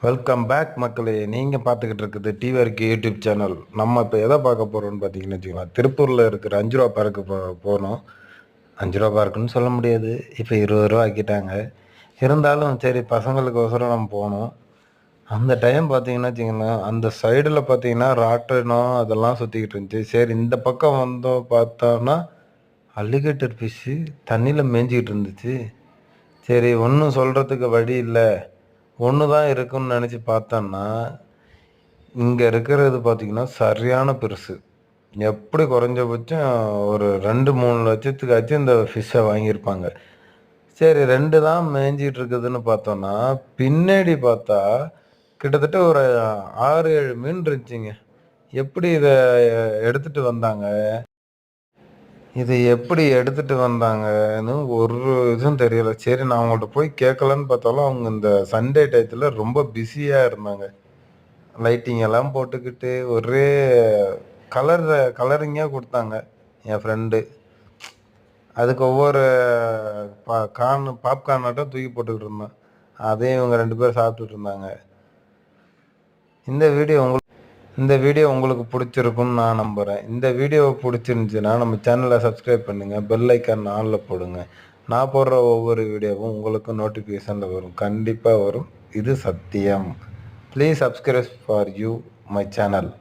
Welcome back மக்களே. நீங்கள் பார்த்துக்கிட்டு இருக்குது டிவிஆர்கே யூடியூப் சேனல். நம்ம இப்போ எதை பார்க்க போகிறோம்னு பார்த்தீங்கன்னு வச்சுக்கலாம், திருப்பூரில் இருக்கிற 5 ரூபா பார்க்கு போனோம். 5 ரூபா பார்க்குன்னு சொல்ல முடியாது, இப்போ 20 ரூபா ஆக்கிட்டாங்க. இருந்தாலும் சரி, பசங்களுக்கு ஒசரம் நம்ம போனோம். அந்த டைம் பார்த்தீங்கன்னா வச்சுக்கலாம், அந்த சைடில் பார்த்தீங்கன்னா ராட்டினம் அதெல்லாம் சுற்றிக்கிட்டு இருந்துச்சு. சரி, இந்த பக்கம் வந்தோம் பார்த்தோன்னா அலிகேட்டர் ஃபிஷ்ஷு தண்ணியில் மேய்ஞ்சிக்கிட்டு இருந்துச்சு. சரி, ஒன்றும் சொல்கிறதுக்கு வழி இல்லை, ஒன்று தான் இருக்குன்னு நினச்சி பார்த்தோன்னா, இங்கே இருக்கிறது பார்த்திங்கன்னா சரியான பெருசு. எப்படி குறைஞ்சபட்சம் ஒரு 2-3 லட்சத்துக்காச்சும் இந்த ஃபிஷ்ஷை வாங்கியிருப்பாங்க. சரி, 2 தான் மேய்ஞ்சிட்டு இருக்குதுன்னு பார்த்தோன்னா, பின்னாடி பார்த்தா கிட்டத்தட்ட ஒரு 6-7 மீன் இருந்துச்சுங்க. எப்படி இதை எடுத்துகிட்டு வந்தாங்க, இதை எப்படி எடுத்துகிட்டு வந்தாங்கன்னு ஒரு இதுவும் தெரியலை. சரி, நான் அவங்கள்ட்ட போய் கேட்கலான்னு பார்த்தாலும் அவங்க இந்த சண்டே டயத்தில் ரொம்ப பிஸியாக இருந்தாங்க. லைட்டிங் எல்லாம் போட்டுக்கிட்டு ஒரே கலரிங்காக கொடுத்தாங்க என் ஃப்ரெண்டு. அதுக்கு ஒவ்வொரு பாப்கார்னாட்டம் தூக்கி போட்டுக்கிட்டு இருந்தேன். அதையும் இவங்க 2 பேர் சாப்பிட்டுட்டு இருந்தாங்க. இந்த வீடியோ உங்களுக்கு பிடிச்சிருக்குன்னு நான் நம்புகிறேன். இந்த வீடியோவை பிடிச்சிருந்துச்சுன்னா நம்ம சேனலை சப்ஸ்கிரைப் பண்ணுங்கள், பெல் ஐக்கான் ஆனில் போடுங்க. நான் போடுற ஒவ்வொரு வீடியோவும் உங்களுக்கு நோட்டிஃபிகேஷனில் வரும், கண்டிப்பாக வரும், இது சத்தியம். Please subscribe for you my channel.